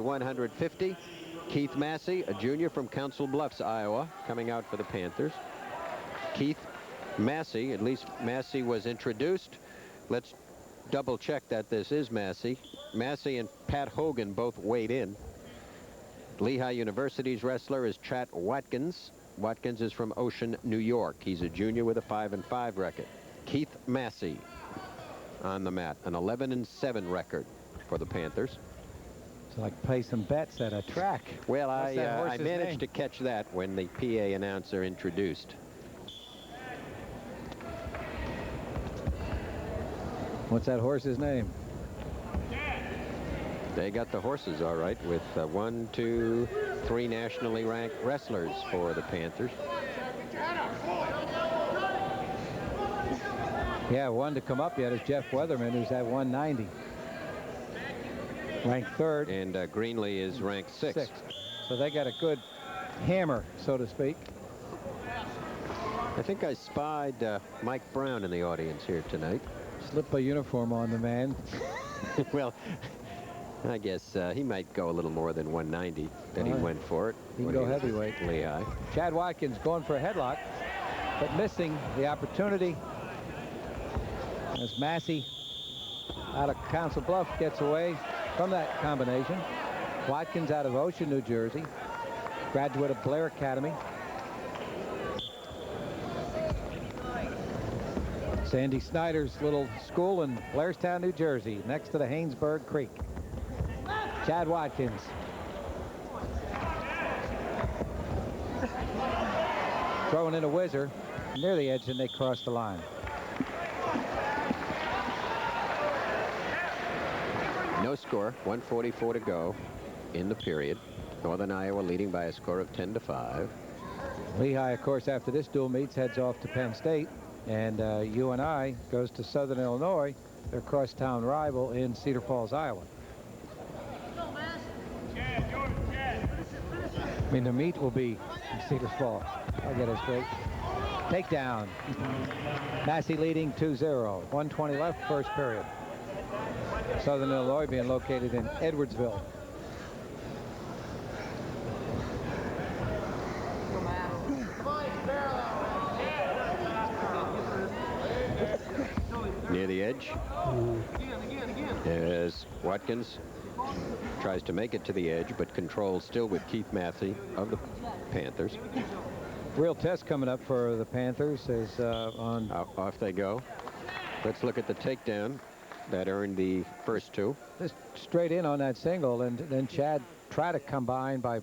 150. Keith Massey, a junior from Council Bluffs, Iowa, coming out for the Panthers. Keith Massey, at least Massey was introduced. Let's double check that this is Massey. Massey and Pat Hogan both weighed in. Lehigh University's wrestler is Chat Watkins. Watkins is from Ocean, New York. He's a junior with a 5-5 record. Keith Massey on the mat, an 11-7 record for the Panthers. It's like play some bets at a track. Well, I managed to catch that when the PA announcer introduced. What's that horse's name? They got the horses all right with 1, 2, 3 nationally ranked wrestlers for the Panthers. Yeah, one to come up yet is Jeff Weatherman, who's at 190. Ranked 3rd. And Greenlee is ranked 6th. So they got a good hammer, so to speak. I think I spied Mike Brown in the audience here tonight. Slip a uniform on the man. Well, I guess he might go a little more than 190 that he went for it. He can go heavyweight. Lehigh. Chad Watkins going for a headlock, but missing the opportunity as Massey out of Council Bluff gets away from that combination. Watkins out of Ocean, New Jersey, graduate of Blair Academy. Sandy Snyder's little school in Blairstown, New Jersey, next to the Haynesburg Creek. Chad Watkins. Throwing in a whizzer near the edge, and they cross the line. No score, 1:44 to go in the period. Northern Iowa leading by a score of 10-5. Lehigh, of course, after this dual meets, heads off to Penn State, and UNI goes to Southern Illinois, their crosstown rival in Cedar Falls, Iowa. I mean, the meet will be in Cedar Falls. I'll get it straight. Takedown. Massey leading 2-0. 1:20 left, first period. Southern Illinois being located in Edwardsville. Near the edge. As Watkins tries to make it to the edge, but controls still with Keith Massey of the Panthers. Real test coming up for the Panthers is on. Off they go. Let's look at the takedown that earned the first two. Just straight in on that single, and then Chad tried to combine by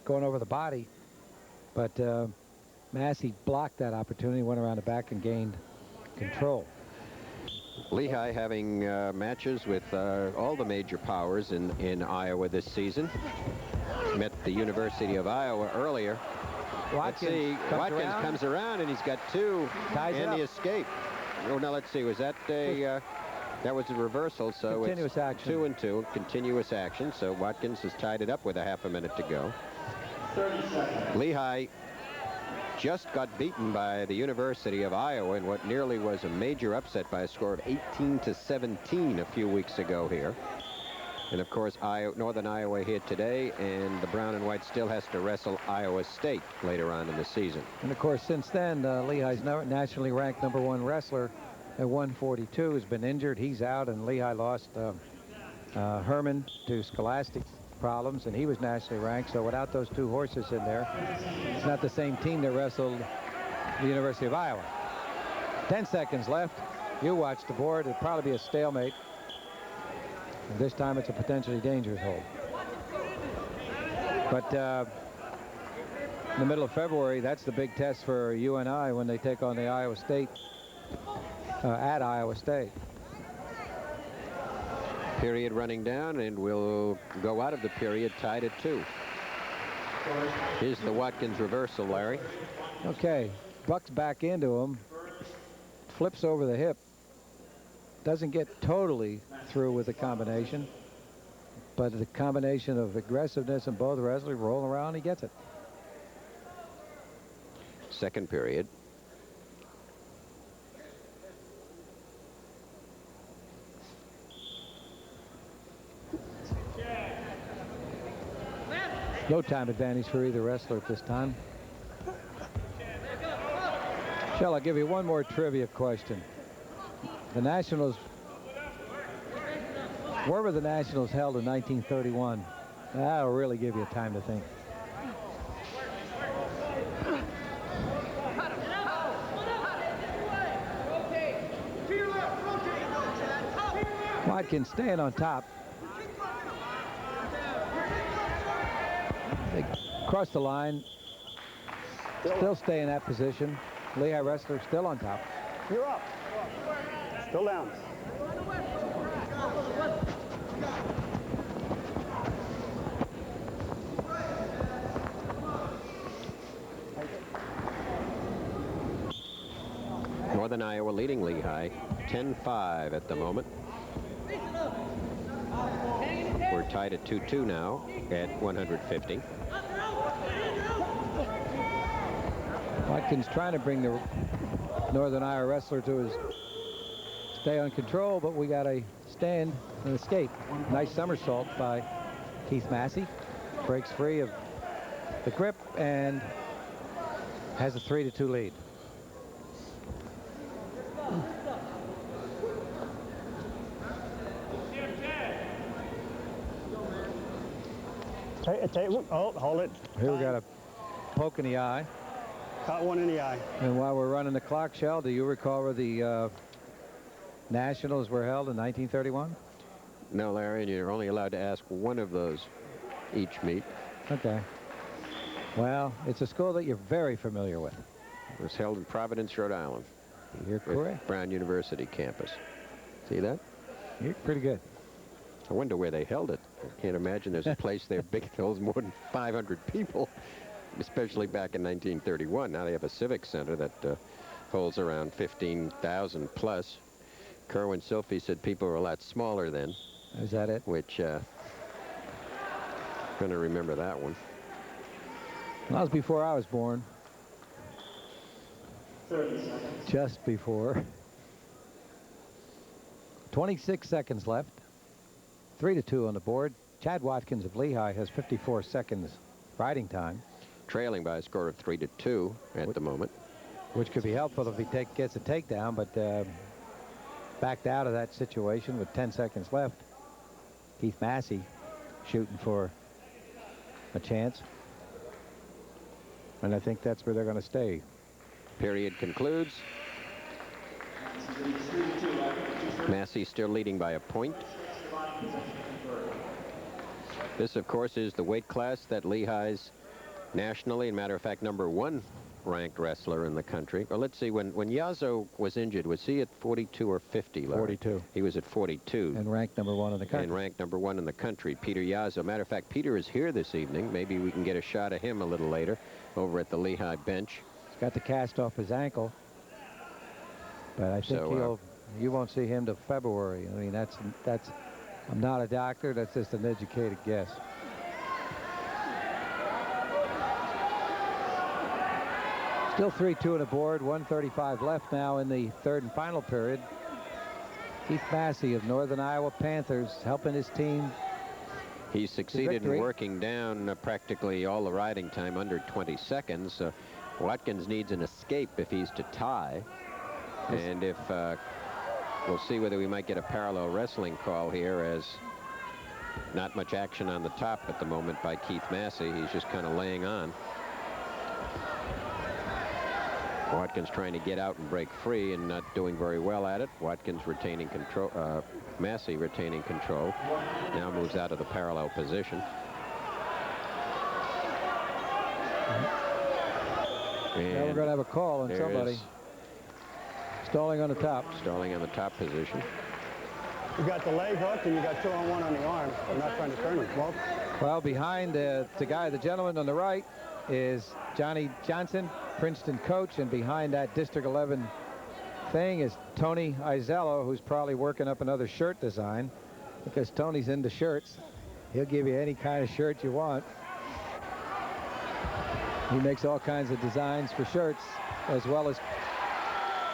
going over the body, but Massey blocked that opportunity, went around the back and gained control. Lehigh having matches with all the major powers in Iowa this season. Met the University of Iowa earlier. Watkins comes around and he's got two and the escape. Oh, no, let's see. Was that a... that was a reversal, so continuous action. 2 and 2, continuous action. So Watkins has tied it up with a half a minute to go. Lehigh just got beaten by the University of Iowa in what nearly was a major upset by a score of 18-17 a few weeks ago here. And of course, Northern Iowa here today, and the brown and white still has to wrestle Iowa State later on in the season. And of course, since then, Lehigh's nationally ranked #1 wrestler at 142 has been injured. He's out, and Lehigh lost Herman to scholastic problems, and he was nationally ranked. So without those two horses in there, it's not the same team that wrestled the University of Iowa. 10 seconds left. You watch the board. It'll probably be a stalemate. And this time it's a potentially dangerous hold. But in the middle of February, that's the big test for UNI when they take on the Iowa State at Iowa State. Period running down, and we'll go out of the period tied at 2. Here's the Watkins reversal, Larry. Okay, bucks back into him, flips over the hip, doesn't get totally through with the combination, but the combination of aggressiveness and both wrestlers roll around, he gets it. Second period. No time advantage for either wrestler at this time. Shall I give you one more trivia question? The Nationals, where were the Nationals held in 1931? That'll really give you time to think. Watkins staying on top. They cross the line. Still stay in that position. Lehigh wrestler still on top. You're up. Still down. Northern Iowa leading Lehigh 10-5 at the moment. We're tied at 2-2 now at 150. Watkins trying to bring the Northern Iowa wrestler to his stay on control, but we got a stand and escape. Nice somersault by Keith Massey. Breaks free of the grip and has a 3-2 lead. Oh, hold it. Here we got a poke in the eye. Caught one in the eye. And while we're running the clock, Shell, do you recall where the Nationals were held in 1931? No, Larry, and you're only allowed to ask one of those each meet. Okay. Well, it's a school that you're very familiar with. It was held in Providence, Rhode Island. You're correct. Brown University campus. See that? You're pretty good. I wonder where they held it. I can't imagine there's a place there big that holds more than 500 people, especially back in 1931. Now they have a civic center that holds around 15,000 plus. Kerwin Silphie said people were a lot smaller then. Is that it? Which, going to remember that one. That was before I was born. 30 seconds. Just before. 26 seconds left. 3-2 on the board. Chad Watkins of Lehigh has 54 seconds riding time. Trailing by a score of 3-2 at the moment. Which could be helpful if he gets a takedown, but backed out of that situation with 10 seconds left. Keith Massey shooting for a chance. And I think that's where they're going to stay. Period concludes. Massey still leading by a point. This, of course, is the weight class that Lehigh's nationally, and matter of fact, #1 ranked wrestler in the country. Well, let's see, when Yazzo was injured, was he at 42 or 50, Larry? 42. He was at 42. And ranked #1 in the country. And ranked #1 in the country, Peter Yazzo. Matter of fact, Peter is here this evening. Maybe we can get a shot of him a little later over at the Lehigh bench. He's got the cast off his ankle. But I think you won't see him till February. I mean, that's I'm not a doctor. That's just an educated guess. Still 3-2 on the board. 1:35 left now in the third and final period. Keith Massey of Northern Iowa Panthers helping his team. He succeeded in working down practically all the riding time under 20 seconds. Watkins needs an escape if he's to tie. And if we'll see whether we might get a parallel wrestling call here, as not much action on the top at the moment by Keith Massey. He's just kind of laying on. Watkins trying to get out and break free and not doing very well at it. Watkins retaining control. Massey retaining control. Now moves out of the parallel position. And now we're going to have a call on somebody. Stalling on the top. Stalling on the top position. You got the leg hook and you got 2-on-1 on the arm. You're not trying to turn it. Well, behind the gentleman on the right is Johnny Johnson, Princeton coach, and behind that District 11 thing is Tony Izello, who's probably working up another shirt design, because Tony's into shirts. He'll give you any kind of shirt you want. He makes all kinds of designs for shirts as well as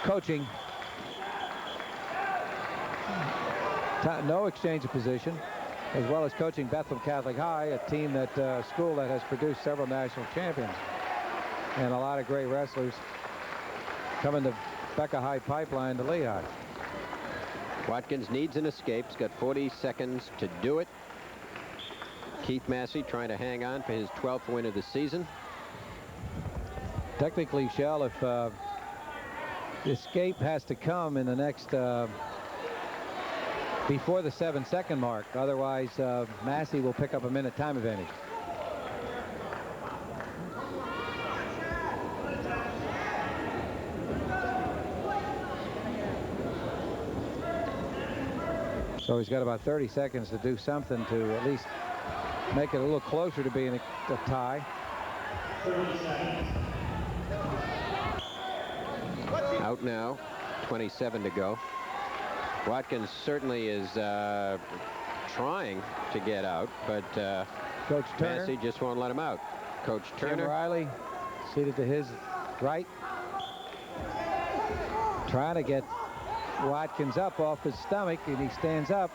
coaching. No exchange of position. as well as coaching Bethlehem Catholic High, a team that school that has produced several national champions and a lot of great wrestlers coming to Becca High Pipeline to Lehigh. Watkins needs an escape. He's got 40 seconds to do it. Keith Massey trying to hang on for his 12th win of the season. Technically, Shell, if the escape has to come in the next before the 7-second mark. Otherwise, Massey will pick up a minute time advantage. So he's got about 30 seconds to do something to at least make it a little closer to being a tie. 30 seconds. Out now, 27 to go. Watkins certainly is trying to get out, but Coach Turner. Massey just won't let him out. Coach Jim Turner. Riley seated to his right, trying to get Watkins up off his stomach, and he stands up.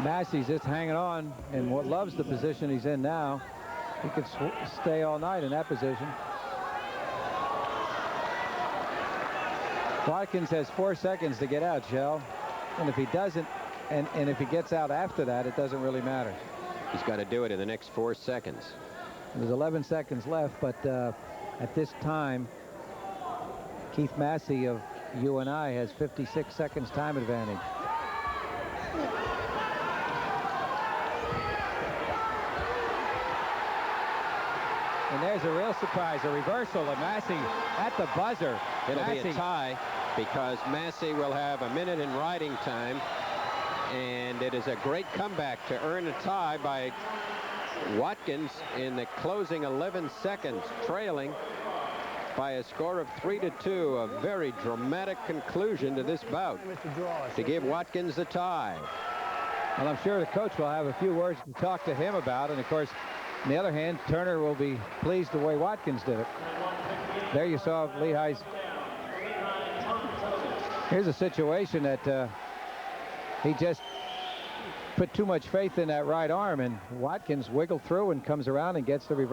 Massey's just hanging on and loves the position he's in now. He could stay all night in that position. Watkins has 4 seconds to get out, Shell. And if he doesn't, and if he gets out after that, it doesn't really matter. He's got to do it in the next 4 seconds. There's 11 seconds left, but at this time, Keith Massey of UNI has 56 seconds time advantage. And there's a real surprise, a reversal of Massey at the buzzer. It'll Massey. be a tie because Massey will have a minute in riding time, and it is a great comeback to earn a tie by Watkins in the closing 11 seconds, trailing by a score of 3-2. A very dramatic conclusion to this bout to give Watkins the tie. Well, I'm sure the coach will have a few words to talk to him about, and of course, on the other hand, Turner will be pleased the way Watkins did it. There you saw Lehigh's. Here's a situation that he just put too much faith in that right arm, and Watkins wiggled through and comes around and gets the reverse.